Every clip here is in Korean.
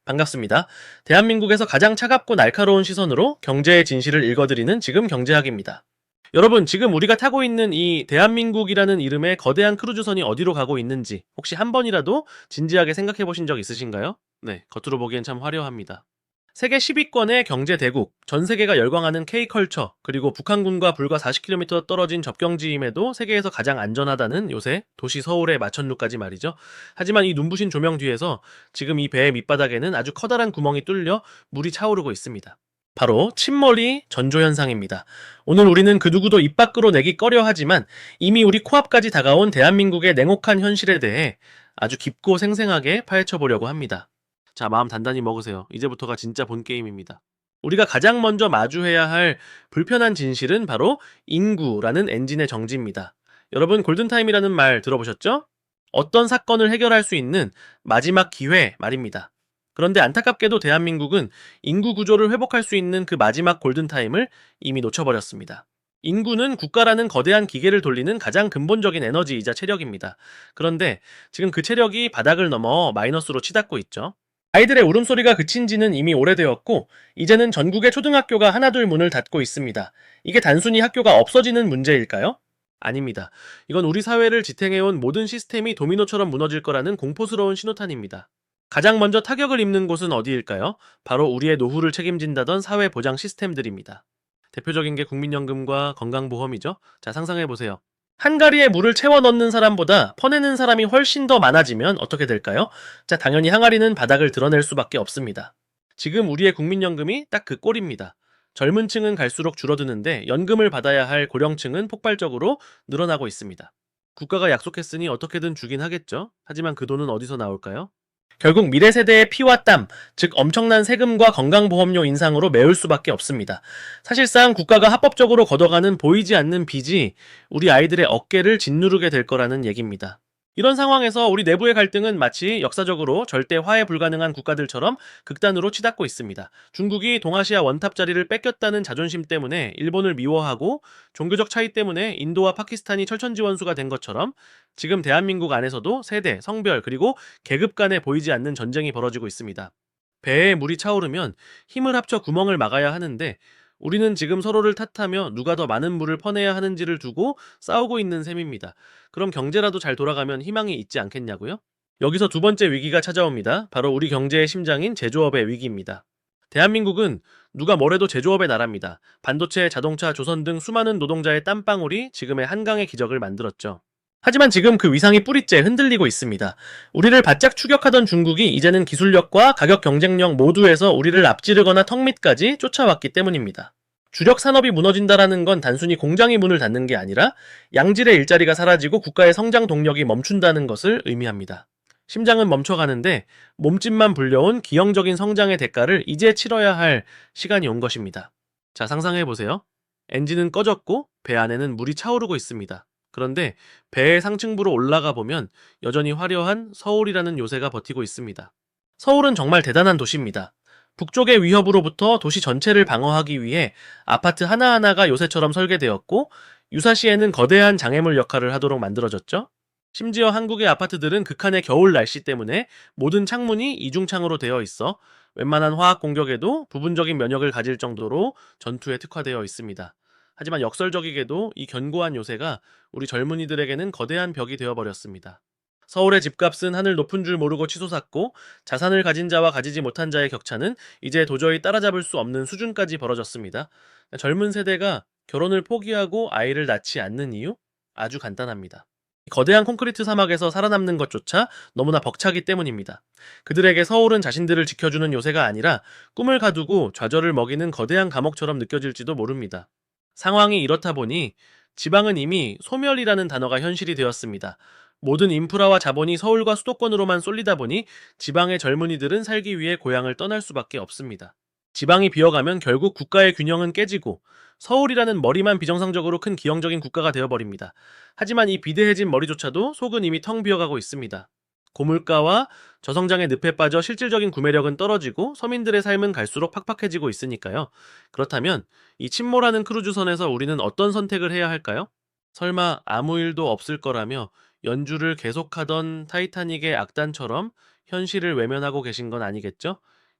반갑습니다. 대한민국에서 가장 차갑고 날카로운 시선으로 경제의 진실을 읽어드리는 지금 경제학입니다. 여러분, 지금 우리가 타고 있는 이 대한민국이라는 이름의 거대한 크루즈선이 어디로 가고 있는지 혹시 한 번이라도 진지하게 생각해 보신 적 있으신가요? 네, 겉으로 보기엔 참 화려합니다. 세계 10위권의 경제 대국, 전 세계가 열광하는 K컬처, 그리고 북한군과 불과 40km 떨어진 접경지임에도 세계에서 가장 안전하다는 요새 도시 서울의 마천루까지 말이죠. 하지만 이 눈부신 조명 뒤에서 지금 이 배의 밑바닥에는 아주 커다란 구멍이 뚫려 물이 차오르고 있습니다. 바로 침몰이 전조현상입니다. 오늘 우리는 그 누구도 입 밖으로 내기 꺼려 하지만 이미 우리 코앞까지 다가온 대한민국의 냉혹한 현실에 대해 아주 깊고 생생하게 파헤쳐 보려고 합니다. 자, 마음 단단히 먹으세요. 이제부터가 진짜 본 게임입니다. 우리가 가장 먼저 마주해야 할 불편한 진실은 바로 인구라는 엔진의 정지입니다. 여러분, 골든타임이라는 말 들어보셨죠? 어떤 사건을 해결할 수 있는 마지막 기회 말입니다. 그런데 안타깝게도 대한민국은 인구 구조를 회복할 수 있는 그 마지막 골든타임을 이미 놓쳐버렸습니다. 인구는 국가라는 거대한 기계를 돌리는 가장 근본적인 에너지이자 체력입니다. 그런데 지금 그 체력이 바닥을 넘어 마이너스로 치닫고 있죠. 아이들의 울음소리가 그친 지는 이미 오래되었고, 이제는 전국의 초등학교가 하나둘 문을 닫고 있습니다. 이게 단순히 학교가 없어지는 문제일까요? 아닙니다. 이건 우리 사회를 지탱해온 모든 시스템이 도미노처럼 무너질 거라는 공포스러운 신호탄입니다. 가장 먼저 타격을 입는 곳은 어디일까요? 바로 우리의 노후를 책임진다던 사회보장 시스템들입니다. 대표적인 게 국민연금과 건강보험이죠. 자, 상상해보세요. 한 가리에 물을 채워 넣는 사람보다 퍼내는 사람이 훨씬 더 많아지면 어떻게 될까요? 자, 당연히 항아리는 바닥을 드러낼 수밖에 없습니다. 지금 우리의 국민연금이 딱 그 꼴입니다. 젊은 층은 갈수록 줄어드는데 연금을 받아야 할 고령층은 폭발적으로 늘어나고 있습니다. 국가가 약속했으니 어떻게든 주긴 하겠죠. 하지만 그 돈은 어디서 나올까요? 결국 미래 세대의 피와 땀, 즉 엄청난 세금과 건강보험료 인상으로 메울 수밖에 없습니다. 사실상 국가가 합법적으로 걷어가는 보이지 않는 빚이 우리 아이들의 어깨를 짓누르게 될 거라는 얘기입니다. 이런 상황에서 우리 내부의 갈등은 마치 역사적으로 절대 화해 불가능한 국가들처럼 극단으로 치닫고 있습니다. 중국이 동아시아 원탑 자리를 뺏겼다는 자존심 때문에 일본을 미워하고 종교적 차이 때문에 인도와 파키스탄이 철천지원수가 된 것처럼 지금 대한민국 안에서도 세대, 성별, 그리고 계급 간에 보이지 않는 전쟁이 벌어지고 있습니다. 배에 물이 차오르면 힘을 합쳐 구멍을 막아야 하는데 우리는 지금 서로를 탓하며 누가 더 많은 물을 퍼내야 하는지를 두고 싸우고 있는 셈입니다. 그럼 경제라도 잘 돌아가면 희망이 있지 않겠냐고요? 여기서 두 번째 위기가 찾아옵니다. 바로 우리 경제의 심장인 제조업의 위기입니다. 대한민국은 누가 뭐래도 제조업의 나라입니다. 반도체, 자동차, 조선 등 수많은 노동자의 땀방울이 지금의 한강의 기적을 만들었죠. 하지만 지금 그 위상이 뿌리째 흔들리고 있습니다. 우리를 바짝 추격하던 중국이 이제는 기술력과 가격 경쟁력 모두에서 우리를 앞지르거나 턱 밑까지 쫓아왔기 때문입니다. 주력 산업이 무너진다라는 건 단순히 공장이 문을 닫는 게 아니라 양질의 일자리가 사라지고 국가의 성장 동력이 멈춘다는 것을 의미합니다. 심장은 멈춰가는데 몸집만 불려온 기형적인 성장의 대가를 이제 치러야 할 시간이 온 것입니다. 자, 상상해보세요. 엔진은 꺼졌고 배 안에는 물이 차오르고 있습니다. 그런데 배의 상층부로 올라가 보면 여전히 화려한 서울이라는 요새가 버티고 있습니다. 서울은 정말 대단한 도시입니다. 북쪽의 위협으로부터 도시 전체를 방어하기 위해 아파트 하나하나가 요새처럼 설계되었고 유사시에는 거대한 장애물 역할을 하도록 만들어졌죠. 심지어 한국의 아파트들은 극한의 겨울 날씨 때문에 모든 창문이 이중창으로 되어 있어 웬만한 화학 공격에도 부분적인 면역을 가질 정도로 전투에 특화되어 있습니다. 하지만 역설적이게도 이 견고한 요새가 우리 젊은이들에게는 거대한 벽이 되어버렸습니다. 서울의 집값은 하늘 높은 줄 모르고 치솟았고 자산을 가진 자와 가지지 못한 자의 격차는 이제 도저히 따라잡을 수 없는 수준까지 벌어졌습니다. 젊은 세대가 결혼을 포기하고 아이를 낳지 않는 이유? 아주 간단합니다. 거대한 콘크리트 사막에서 살아남는 것조차 너무나 벅차기 때문입니다. 그들에게 서울은 자신들을 지켜주는 요새가 아니라 꿈을 가두고 좌절을 먹이는 거대한 감옥처럼 느껴질지도 모릅니다. 상황이 이렇다 보니 지방은 이미 소멸이라는 단어가 현실이 되었습니다. 모든 인프라와 자본이 서울과 수도권으로만 쏠리다 보니 지방의 젊은이들은 살기 위해 고향을 떠날 수밖에 없습니다. 지방이 비어가면 결국 국가의 균형은 깨지고 서울이라는 머리만 비정상적으로 큰 기형적인 국가가 되어버립니다. 하지만 이 비대해진 머리조차도 속은 이미 텅 비어가고 있습니다. 고물가와 저성장의 늪에 빠져 실질적인 구매력은 떨어지고 서민들의 삶은 갈수록 팍팍해지고 있으니까요. 그렇다면 이 침몰하는 크루즈선에서 우리는 어떤 선택을 해야 할까요? 설마 아무 일도 없을 거라며 연주를 계속하던 타이타닉의 악단처럼 현실을 외면하고 계신 건 아니겠죠?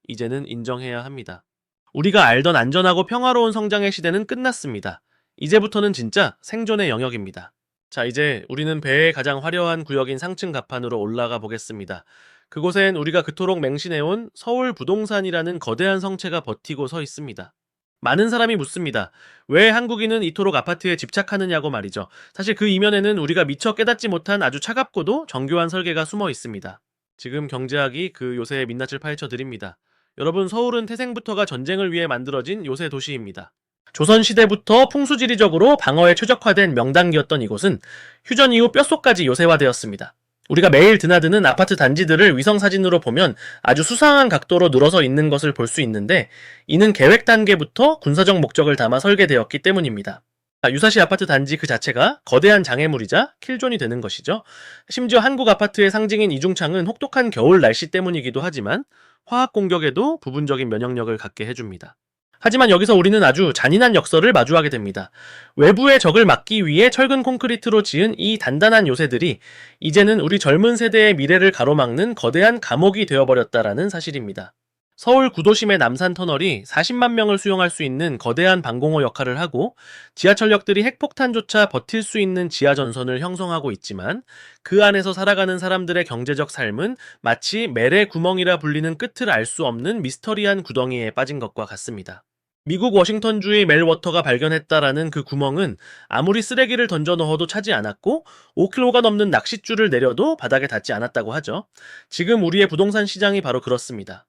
이제는 인정해야 합니다. 우리가 알던 안전하고 평화로운 성장의 시대는 끝났습니다. 이제부터는 진짜 생존의 영역입니다. 자, 이제 우리는 배의 가장 화려한 구역인 상층 갑판으로 올라가 보겠습니다. 그곳엔 우리가 그토록 맹신해온 서울 부동산이라는 거대한 성체가 버티고 서 있습니다. 많은 사람이 묻습니다. 왜 한국인은 이토록 아파트에 집착하느냐고 말이죠. 사실 그 이면에는 우리가 미처 깨닫지 못한 아주 차갑고도 정교한 설계가 숨어 있습니다. 지금 경제학이 그 요새의 민낯을 파헤쳐 드립니다. 여러분, 서울은 태생부터가 전쟁을 위해 만들어진 요새 도시입니다. 조선시대부터 풍수지리적으로 방어에 최적화된 명당기였던 이곳은 휴전 이후 뼛속까지 요새화되었습니다. 우리가 매일 드나드는 아파트 단지들을 위성사진으로 보면 아주 수상한 각도로 늘어서 있는 것을 볼 수 있는데, 이는 계획 단계부터 군사적 목적을 담아 설계되었기 때문입니다. 유사시 아파트 단지 그 자체가 거대한 장애물이자 킬존이 되는 것이죠. 심지어 한국 아파트의 상징인 이중창은 혹독한 겨울 날씨 때문이기도 하지만 화학 공격에도 부분적인 면역력을 갖게 해줍니다. 하지만 여기서 우리는 아주 잔인한 역설을 마주하게 됩니다. 외부의 적을 막기 위해 철근 콘크리트로 지은 이 단단한 요새들이 이제는 우리 젊은 세대의 미래를 가로막는 거대한 감옥이 되어버렸다라는 사실입니다. 서울 구도심의 남산터널이 40만 명을 수용할 수 있는 거대한 방공호 역할을 하고, 지하철역들이 핵폭탄조차 버틸 수 있는 지하전선을 형성하고 있지만 그 안에서 살아가는 사람들의 경제적 삶은 마치 멜의 구멍이라 불리는 끝을 알 수 없는 미스터리한 구덩이에 빠진 것과 같습니다. 미국 워싱턴주의 멜 워터가 발견했다라는 그 구멍은 아무리 쓰레기를 던져 넣어도 차지 않았고 5km가 넘는 낚싯줄을 내려도 바닥에 닿지 않았다고 하죠. 지금 우리의 부동산 시장이 바로 그렇습니다.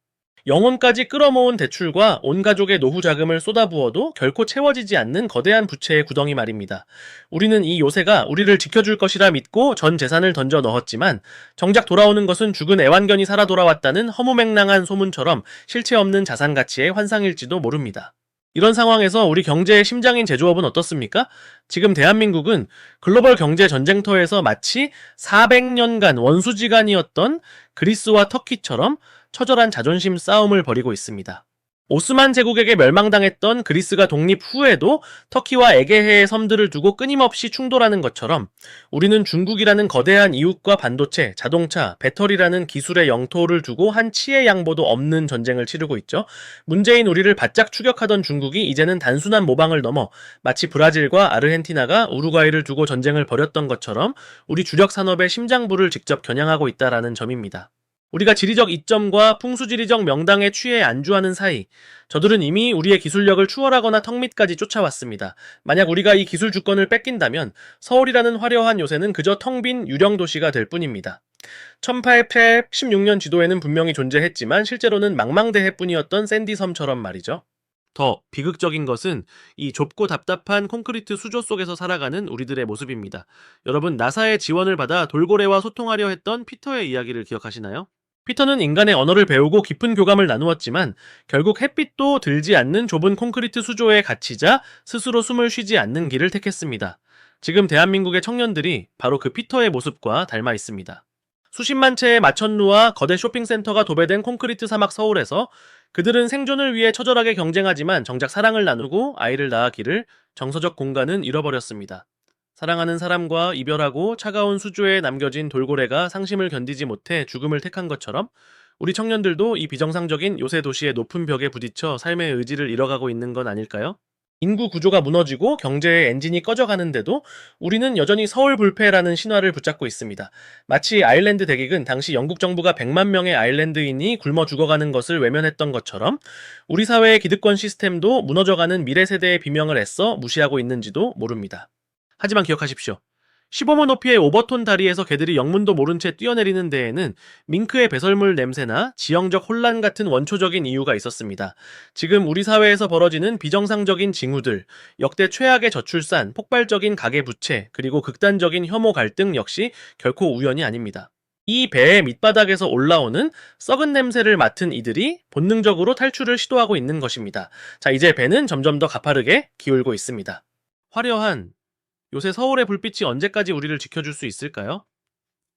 영혼까지 끌어모은 대출과 온 가족의 노후 자금을 쏟아부어도 결코 채워지지 않는 거대한 부채의 구덩이 말입니다. 우리는 이 요새가 우리를 지켜줄 것이라 믿고 전 재산을 던져 넣었지만 정작 돌아오는 것은 죽은 애완견이 살아 돌아왔다는 허무맹랑한 소문처럼 실체 없는 자산 가치의 환상일지도 모릅니다. 이런 상황에서 우리 경제의 심장인 제조업은 어떻습니까? 지금 대한민국은 글로벌 경제 전쟁터에서 마치 400년간 원수지간이었던 그리스와 터키처럼 처절한 자존심 싸움을 벌이고 있습니다. 오스만 제국에게 멸망당했던 그리스가 독립 후에도 터키와 에게해의 섬들을 두고 끊임없이 충돌하는 것처럼 우리는 중국이라는 거대한 이웃과 반도체, 자동차, 배터리라는 기술의 영토를 두고 한 치의 양보도 없는 전쟁을 치르고 있죠. 문제인 우리를 바짝 추격하던 중국이 이제는 단순한 모방을 넘어 마치 브라질과 아르헨티나가 우루과이를 두고 전쟁을 벌였던 것처럼 우리 주력 산업의 심장부를 직접 겨냥하고 있다라는 점입니다. 우리가 지리적 이점과 풍수지리적 명당에 취해 안주하는 사이 저들은 이미 우리의 기술력을 추월하거나 턱 밑까지 쫓아왔습니다. 만약 우리가 이 기술 주권을 뺏긴다면 서울이라는 화려한 요새는 그저 텅 빈 유령 도시가 될 뿐입니다. 1816년 지도에는 분명히 존재했지만 실제로는 망망대해뿐이었던 샌디 섬처럼 말이죠. 더 비극적인 것은 이 좁고 답답한 콘크리트 수조 속에서 살아가는 우리들의 모습입니다. 여러분, 나사의 지원을 받아 돌고래와 소통하려 했던 피터의 이야기를 기억하시나요? 피터는 인간의 언어를 배우고 깊은 교감을 나누었지만 결국 햇빛도 들지 않는 좁은 콘크리트 수조에 갇히자 스스로 숨을 쉬지 않는 길을 택했습니다. 지금 대한민국의 청년들이 바로 그 피터의 모습과 닮아 있습니다. 수십만 채의 마천루와 거대 쇼핑센터가 도배된 콘크리트 사막 서울에서 그들은 생존을 위해 처절하게 경쟁하지만 정작 사랑을 나누고 아이를 낳았기를 정서적 공간은 잃어버렸습니다. 사랑하는 사람과 이별하고 차가운 수조에 남겨진 돌고래가 상심을 견디지 못해 죽음을 택한 것처럼 우리 청년들도 이 비정상적인 요새 도시의 높은 벽에 부딪혀 삶의 의지를 잃어가고 있는 건 아닐까요? 인구 구조가 무너지고 경제의 엔진이 꺼져가는데도 우리는 여전히 서울 불패라는 신화를 붙잡고 있습니다. 마치 아일랜드 대기근 당시 영국 정부가 100만 명의 아일랜드인이 굶어 죽어가는 것을 외면했던 것처럼 우리 사회의 기득권 시스템도 무너져가는 미래 세대의 비명을 애써 무시하고 있는지도 모릅니다. 하지만 기억하십시오. 15모 높이의 오버톤 다리에서 개들이 영문도 모른 채 뛰어내리는 데에는 밍크의 배설물 냄새나 지형적 혼란 같은 원초적인 이유가 있었습니다. 지금 우리 사회에서 벌어지는 비정상적인 징후들, 역대 최악의 저출산, 폭발적인 가계부채, 그리고 극단적인 혐오 갈등 역시 결코 우연이 아닙니다. 이 배의 밑바닥에서 올라오는 썩은 냄새를 맡은 이들이 본능적으로 탈출을 시도하고 있는 것입니다. 자, 이제 배는 점점 더 가파르게 기울고 있습니다. 화려한 요새 서울의 불빛이 언제까지 우리를 지켜줄 수 있을까요?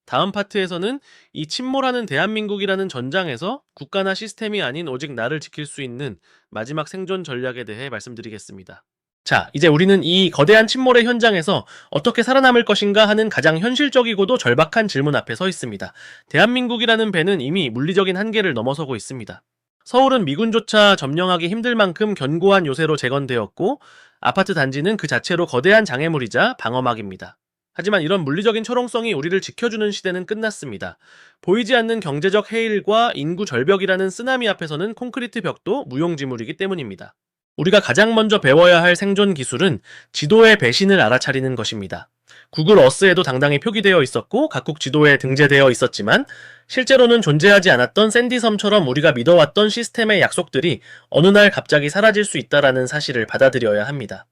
다음 파트에서는 이 침몰하는 대한민국이라는 전장에서 국가나 시스템이 아닌 오직 나를 지킬 수 있는 마지막 생존 전략에 대해 말씀드리겠습니다. 자, 이제 우리는 이 거대한 침몰의 현장에서 어떻게 살아남을 것인가 하는 가장 현실적이고도 절박한 질문 앞에 서 있습니다. 대한민국이라는 배는 이미 물리적인 한계를 넘어서고 있습니다. 서울은 미군조차 점령하기 힘들 만큼 견고한 요새로 재건되었고 아파트 단지는 그 자체로 거대한 장애물이자 방어막입니다. 하지만 이런 물리적인 철옹성이 우리를 지켜주는 시대는 끝났습니다. 보이지 않는 경제적 해일과 인구 절벽이라는 쓰나미 앞에서는 콘크리트 벽도 무용지물이기 때문입니다. 우리가 가장 먼저 배워야 할 생존 기술은 지도의 배신을 알아차리는 것입니다. 구글 어스에도 당당히 표기되어 있었고 각국 지도에 등재되어 있었지만 실제로는 존재하지 않았던 샌디섬처럼 우리가 믿어왔던 시스템의 약속들이 어느 날 갑자기 사라질 수 있다는 사실을 받아들여야 합니다.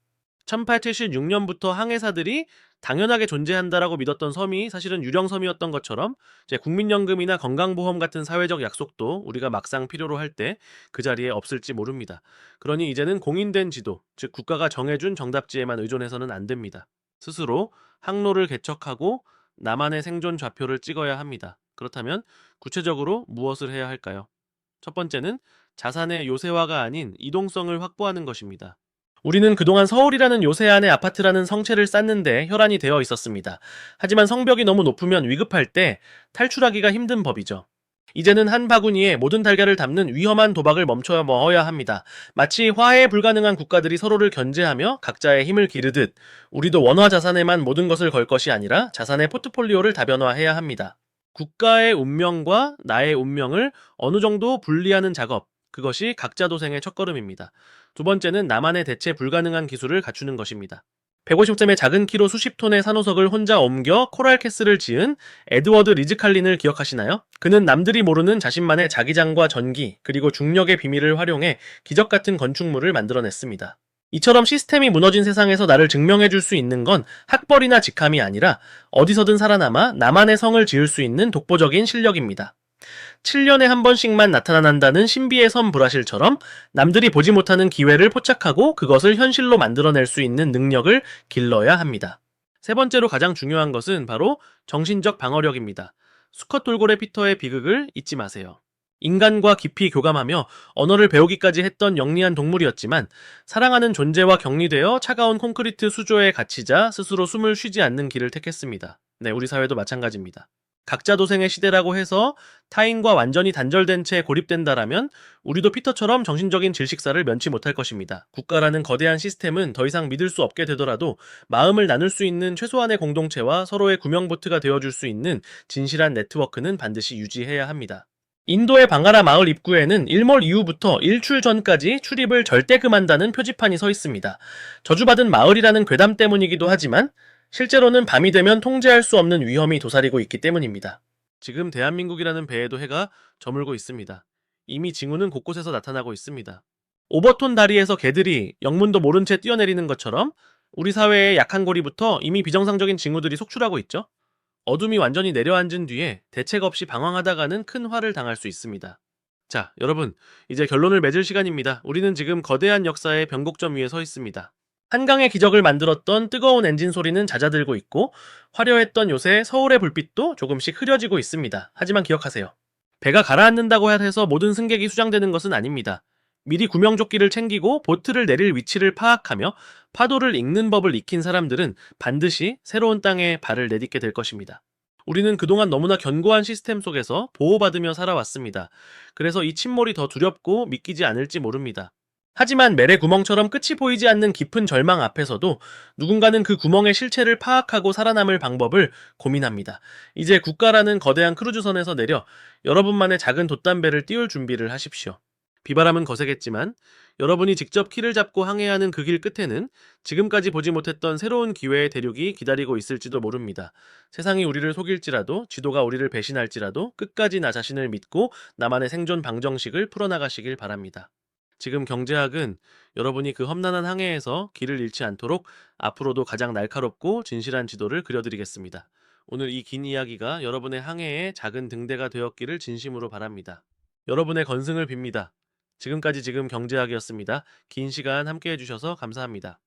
1876년부터 항해사들이 당연하게 존재한다라고 믿었던 섬이 사실은 유령섬이었던 것처럼 이제 국민연금이나 건강보험 같은 사회적 약속도 우리가 막상 필요로 할 때 그 자리에 없을지 모릅니다. 그러니 이제는 공인된 지도, 즉 국가가 정해준 정답지에만 의존해서는 안 됩니다. 스스로 항로를 개척하고 나만의 생존 좌표를 찍어야 합니다. 그렇다면 구체적으로 무엇을 해야 할까요? 첫 번째는 자산의 요새화가 아닌 이동성을 확보하는 것입니다. 우리는 그동안 서울이라는 요새 안에 아파트라는 성체를 쌓는데 혈안이 되어 있었습니다. 하지만 성벽이 너무 높으면 위급할 때 탈출하기가 힘든 법이죠. 이제는 한 바구니에 모든 달걀을 담는 위험한 도박을 멈춰 먹어야 합니다. 마치 화해 불가능한 국가들이 서로를 견제하며 각자의 힘을 기르듯 우리도 원화 자산에만 모든 것을 걸 것이 아니라 자산의 포트폴리오를 다변화해야 합니다. 국가의 운명과 나의 운명을 어느 정도 분리하는 작업, 그것이 각자 도생의 첫걸음입니다. 두 번째는 나만의 대체 불가능한 기술을 갖추는 것입니다. 150점의 작은 키로 수십 톤의 산호석을 혼자 옮겨 코랄캐슬을 지은 에드워드 리즈칼린을 기억하시나요? 그는 남들이 모르는 자신만의 자기장과 전기, 그리고 중력의 비밀을 활용해 기적같은 건축물을 만들어냈습니다. 이처럼 시스템이 무너진 세상에서 나를 증명해줄 수 있는 건 학벌이나 직함이 아니라 어디서든 살아남아 나만의 성을 지을 수 있는 독보적인 실력입니다. 7년에 한 번씩만 나타난다는 신비의 섬 브라실처럼 남들이 보지 못하는 기회를 포착하고 그것을 현실로 만들어낼 수 있는 능력을 길러야 합니다. 세 번째로 가장 중요한 것은 바로 정신적 방어력입니다. 수컷 돌고래 피터의 비극을 잊지 마세요. 인간과 깊이 교감하며 언어를 배우기까지 했던 영리한 동물이었지만 사랑하는 존재와 격리되어 차가운 콘크리트 수조에 갇히자 스스로 숨을 쉬지 않는 길을 택했습니다. 네, 우리 사회도 마찬가지입니다. 각자 도생의 시대라고 해서 타인과 완전히 단절된 채 고립된다라면 우리도 피터처럼 정신적인 질식사를 면치 못할 것입니다. 국가라는 거대한 시스템은 더 이상 믿을 수 없게 되더라도 마음을 나눌 수 있는 최소한의 공동체와 서로의 구명보트가 되어줄 수 있는 진실한 네트워크는 반드시 유지해야 합니다. 인도의 방가라 마을 입구에는 일몰 이후부터 일출 전까지 출입을 절대 금한다는 표지판이 서 있습니다. 저주받은 마을이라는 괴담 때문이기도 하지만 실제로는 밤이 되면 통제할 수 없는 위험이 도사리고 있기 때문입니다. 지금 대한민국이라는 배에도 해가 저물고 있습니다. 이미 징후는 곳곳에서 나타나고 있습니다. 오버톤 다리에서 개들이 영문도 모른 채 뛰어내리는 것처럼 우리 사회의 약한 고리부터 이미 비정상적인 징후들이 속출하고 있죠. 어둠이 완전히 내려앉은 뒤에 대책 없이 방황하다가는 큰 화를 당할 수 있습니다. 자, 여러분, 이제 결론을 맺을 시간입니다. 우리는 지금 거대한 역사의 변곡점 위에 서 있습니다. 한강의 기적을 만들었던 뜨거운 엔진 소리는 잦아들고 있고 화려했던 요새 서울의 불빛도 조금씩 흐려지고 있습니다. 하지만 기억하세요. 배가 가라앉는다고 해서 모든 승객이 수장되는 것은 아닙니다. 미리 구명조끼를 챙기고 보트를 내릴 위치를 파악하며 파도를 읽는 법을 익힌 사람들은 반드시 새로운 땅에 발을 내딛게 될 것입니다. 우리는 그동안 너무나 견고한 시스템 속에서 보호받으며 살아왔습니다. 그래서 이 침몰이 더 두렵고 믿기지 않을지 모릅니다. 하지만 멜의 구멍처럼 끝이 보이지 않는 깊은 절망 앞에서도 누군가는 그 구멍의 실체를 파악하고 살아남을 방법을 고민합니다. 이제 국가라는 거대한 크루즈선에서 내려 여러분만의 작은 돛담배를 띄울 준비를 하십시오. 비바람은 거세겠지만 여러분이 직접 키를 잡고 항해하는 그 길 끝에는 지금까지 보지 못했던 새로운 기회의 대륙이 기다리고 있을지도 모릅니다. 세상이 우리를 속일지라도, 지도가 우리를 배신할지라도 끝까지 나 자신을 믿고 나만의 생존 방정식을 풀어나가시길 바랍니다. 지금 경제학은 여러분이 그 험난한 항해에서 길을 잃지 않도록 앞으로도 가장 날카롭고 진실한 지도를 그려드리겠습니다. 오늘 이 긴 이야기가 여러분의 항해에 작은 등대가 되었기를 진심으로 바랍니다. 여러분의 건승을 빕니다. 지금까지 경제학이었습니다. 긴 시간 함께 해주셔서 감사합니다.